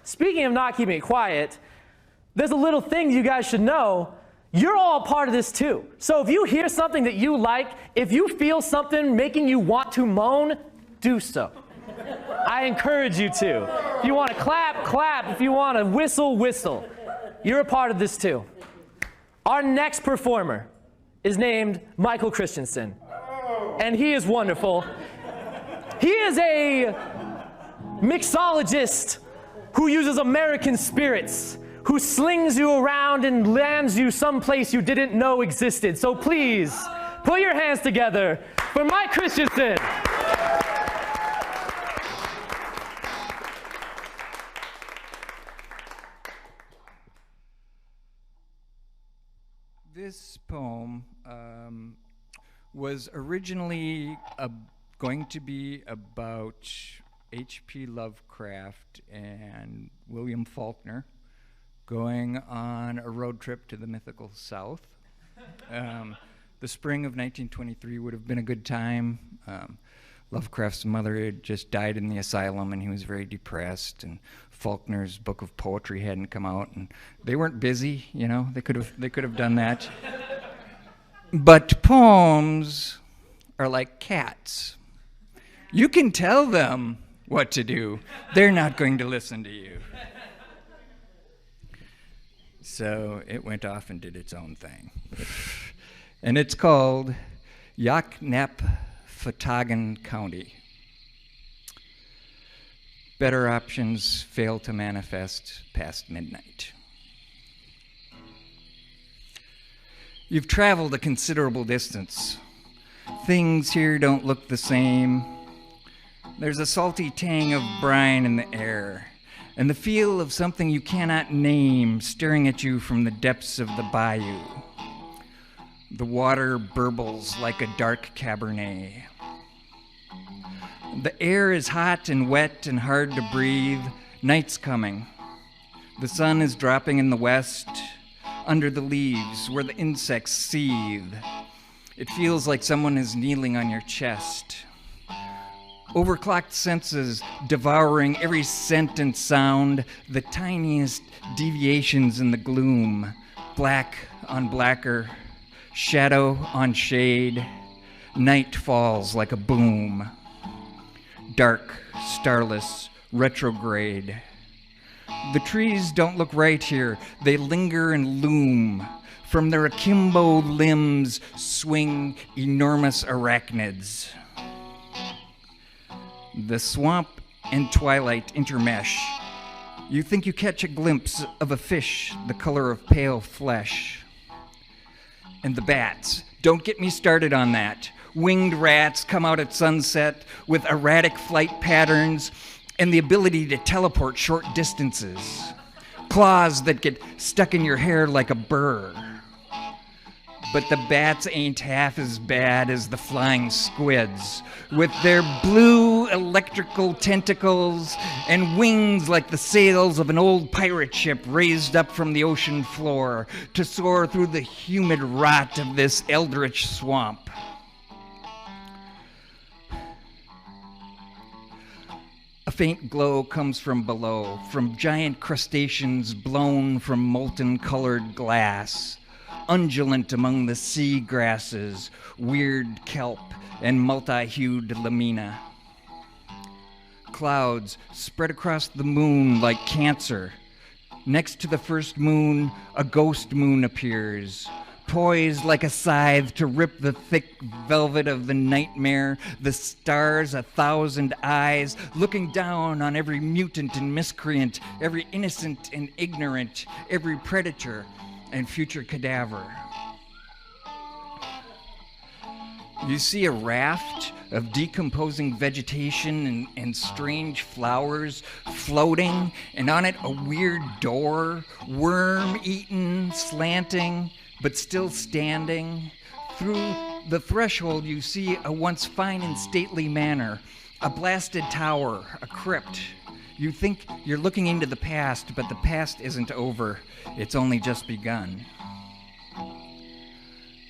speaking of not keeping it quiet, there's a little thing you guys should know. You're all part of this too. So if you hear something that you like, if you feel something making you want to moan, do so. I encourage you to. If you want to clap, clap. If you want to whistle, whistle. You're a part of this too. Our next performer is named Michael Christenson, and he is wonderful. He is a mixologist who uses American spirits, who slings you around and lands you someplace you didn't know existed. So please, put your hands together for Mike Christenson. This poem was originally going to be about H.P. Lovecraft and William Faulkner going on a road trip to the mythical South. The spring of 1923 would have been a good time. Lovecraft's mother had just died in the asylum, and he was very depressed, and Faulkner's book of poetry hadn't come out, and they weren't busy, you know, they could have done that. But poems are like cats. You can tell them what to do. They're not going to listen to you. So it went off and did its own thing. And it's called Yoknapfhtagn County. Better options fail to manifest past midnight. You've traveled a considerable distance. Things here don't look the same. There's a salty tang of brine in the air, and the feel of something you cannot name staring at you from the depths of the bayou. The water burbles like a dark Cabernet. The air is hot and wet and hard to breathe. Night's coming. The sun is dropping in the west, under the leaves where the insects seethe. It feels like someone is kneeling on your chest. Overclocked senses devouring every scent and sound, the tiniest deviations in the gloom, black on blacker, shadow on shade. Night falls like a boom. Dark, starless, retrograde. The trees don't look right here. They linger and loom. From their akimbo limbs swing enormous arachnids. The swamp and twilight intermesh. You think you catch a glimpse of a fish the color of pale flesh. And the bats. Don't get me started on that. Winged rats come out at sunset with erratic flight patterns and the ability to teleport short distances. Claws that get stuck in your hair like a burr. But the bats ain't half as bad as the flying squids, with their blue electrical tentacles and wings like the sails of an old pirate ship raised up from the ocean floor to soar through the humid rot of this eldritch swamp. A faint glow comes from below, from giant crustaceans blown from molten-colored glass, undulant among the sea grasses, weird kelp, and multi-hued lamina. Clouds spread across the moon like cancer. Next to the first moon, a ghost moon appears, poised like a scythe to rip the thick velvet of the nightmare, the stars 1,000 eyes, looking down on every mutant and miscreant, every innocent and ignorant, every predator and future cadaver. You see a raft of decomposing vegetation and strange flowers floating, and on it a weird door, worm-eaten, slanting, but still standing. Through the threshold you see a once fine and stately manor, a blasted tower, a crypt. You think you're looking into the past, but the past isn't over. It's only just begun.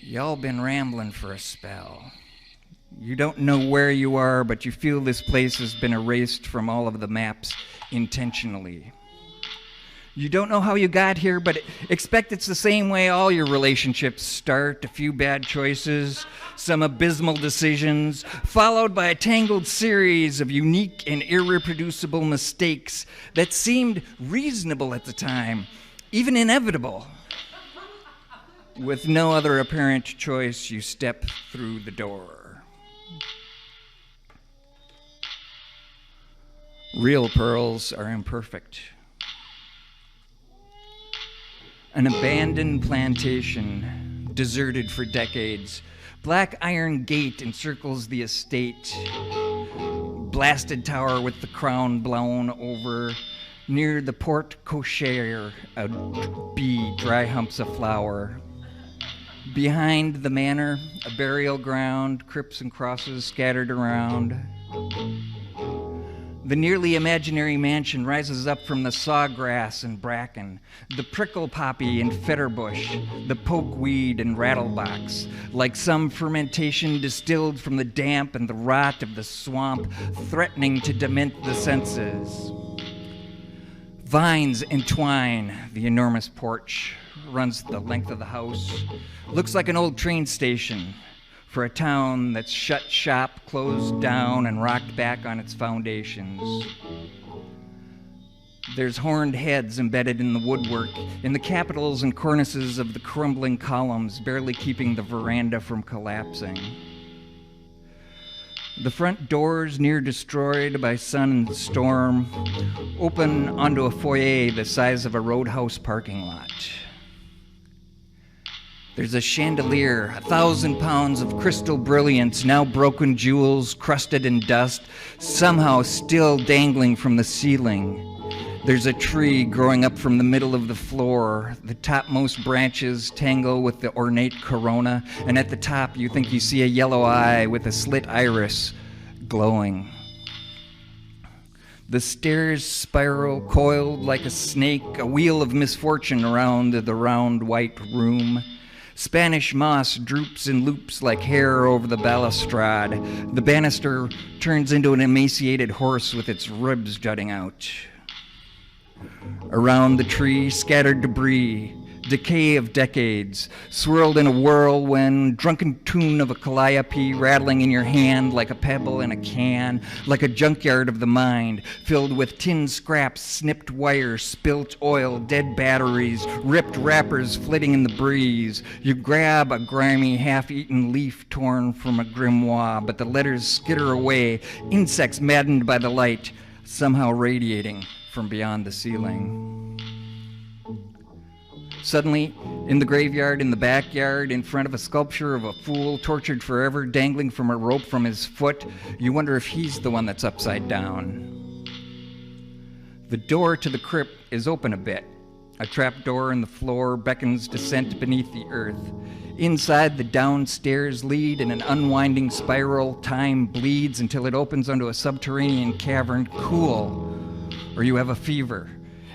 Y'all been rambling for a spell. You don't know where you are, but you feel this place has been erased from all of the maps intentionally. You don't know how you got here, but expect it's the same way all your relationships start. A few bad choices, some abysmal decisions, followed by a tangled series of unique and irreproducible mistakes that seemed reasonable at the time, even inevitable. With no other apparent choice, you step through the door. Real pearls are imperfect. An abandoned plantation, deserted for decades. Black iron gate encircles the estate. Blasted tower with the crown blown over. Near the porte cochere, a bee dry humps a flower. Behind the manor, a burial ground, crypts and crosses scattered around. The nearly imaginary mansion rises up from the sawgrass and bracken, the prickle poppy and fetterbush, the pokeweed and rattlebox, like some fermentation distilled from the damp and the rot of the swamp, threatening to dement the senses. Vines entwine the enormous porch, runs the length of the house, looks like an old train station for a town that's shut shop, closed down, and rocked back on its foundations. There's horned heads embedded in the woodwork, in the capitals and cornices of the crumbling columns, barely keeping the veranda from collapsing. The front doors, near destroyed by sun and storm, open onto a foyer the size of a roadhouse parking lot. There's a chandelier, 1,000 pounds of crystal brilliance, now broken jewels, crusted in dust, somehow still dangling from the ceiling. There's a tree growing up from the middle of the floor. The topmost branches tangle with the ornate corona, and at the top you think you see a yellow eye with a slit iris glowing. The stairs spiral, coiled like a snake, a wheel of misfortune around the round white room. Spanish moss droops in loops like hair over the balustrade. The banister turns into an emaciated horse with its ribs jutting out. Around the tree, scattered debris, decay of decades, swirled in a whirlwind, drunken tune of a calliope rattling in your hand like a pebble in a can, like a junkyard of the mind, filled with tin scraps, snipped wires, spilt oil, dead batteries, ripped wrappers flitting in the breeze. You grab a grimy, half-eaten leaf torn from a grimoire, but the letters skitter away, insects maddened by the light, somehow radiating from beyond the ceiling. Suddenly, in the graveyard, in the backyard, in front of a sculpture of a fool tortured forever, dangling from a rope from his foot, you wonder if he's the one that's upside down. The door to the crypt is open a bit. A trap door in the floor beckons descent beneath the earth. Inside, the downstairs lead in an unwinding spiral. Time bleeds until it opens onto a subterranean cavern, cool, or you have a fever,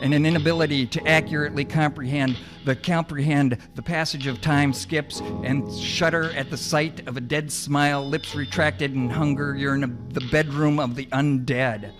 and an inability to accurately comprehend the passage of time skips, and shudder at the sight of a dead smile, lips retracted in hunger. You're in the bedroom of the undead.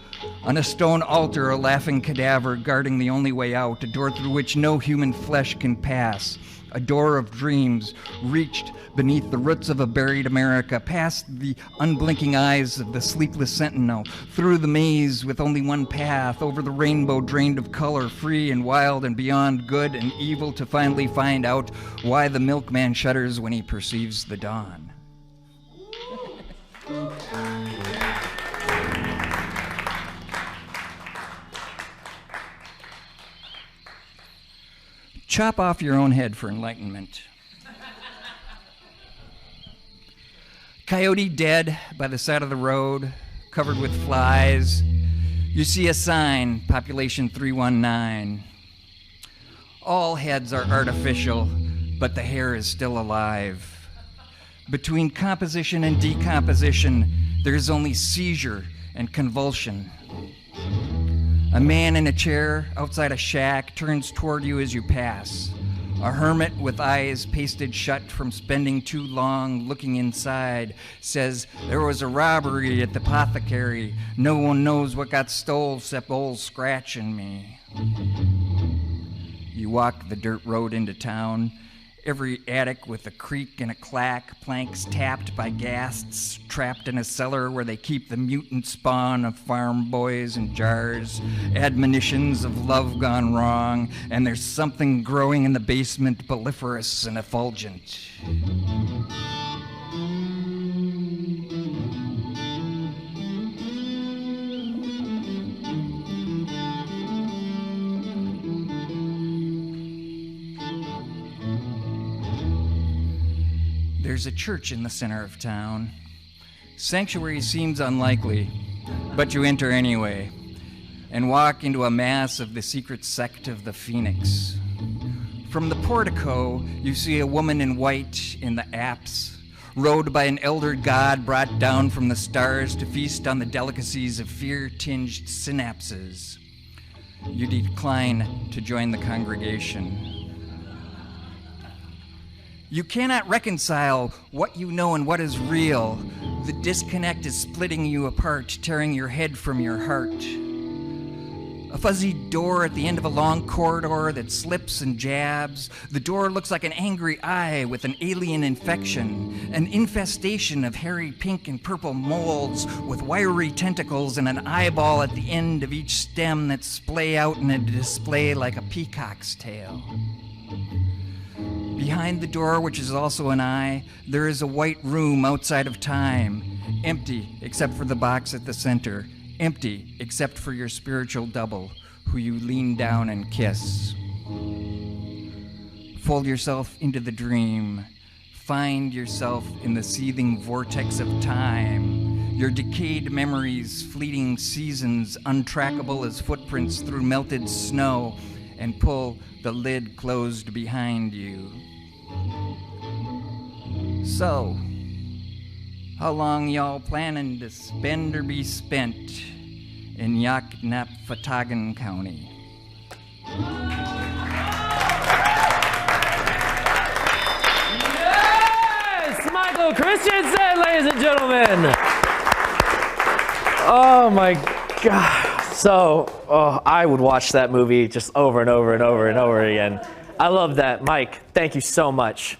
On a stone altar, a laughing cadaver guarding the only way out, a door through which no human flesh can pass. A door of dreams reached beneath the roots of a buried America, past the unblinking eyes of the sleepless sentinel, through the maze with only one path, over the rainbow drained of color, free and wild and beyond good and evil, to finally find out why the milkman shudders when he perceives the dawn. Chop off your own head for enlightenment. Coyote dead by the side of the road, covered with flies. You see a sign, population 319. All heads are artificial, but the hair is still alive. Between composition and decomposition, there is only seizure and convulsion. A man in a chair outside a shack turns toward you as you pass. A hermit with eyes pasted shut from spending too long looking inside says, "There was a robbery at the apothecary. No one knows what got stole except old Scratch and me." walk the dirt road into town. Every attic with a creak and a clack, planks tapped by ghasts, trapped in a cellar where they keep the mutant spawn of farm boys in jars, admonitions of love gone wrong, and there's something growing in the basement, mellifluous and effulgent. There's a church in the center of town. Sanctuary seems unlikely, but you enter anyway and walk into a mass of the secret sect of the Phoenix. From the portico, you see a woman in white in the apse, rowed by an elder god brought down from the stars to feast on the delicacies of fear-tinged synapses. You decline to join the congregation. You cannot reconcile what you know and what is real. The disconnect is splitting you apart, tearing your head from your heart. A fuzzy door at the end of a long corridor that slips and jabs. The door looks like an angry eye with an alien infection, an infestation of hairy pink and purple molds with wiry tentacles and an eyeball at the end of each stem that splay out in a display like a peacock's tail. Behind the door, which is also an eye, there is a white room outside of time, empty except for the box at the center, empty except for your spiritual double, who you lean down and kiss. Fold yourself into the dream. Find yourself in the seething vortex of time, your decayed memories, fleeting seasons, untrackable as footprints through melted snow, and pull the lid closed behind you. So, how long y'all planning to spend or be spent in Yoknapfhtagn County? Yes! Michael Christenson, ladies and gentlemen! Oh my God. So, I would watch that movie just over and over and over and over again. I love that. Mike, thank you so much.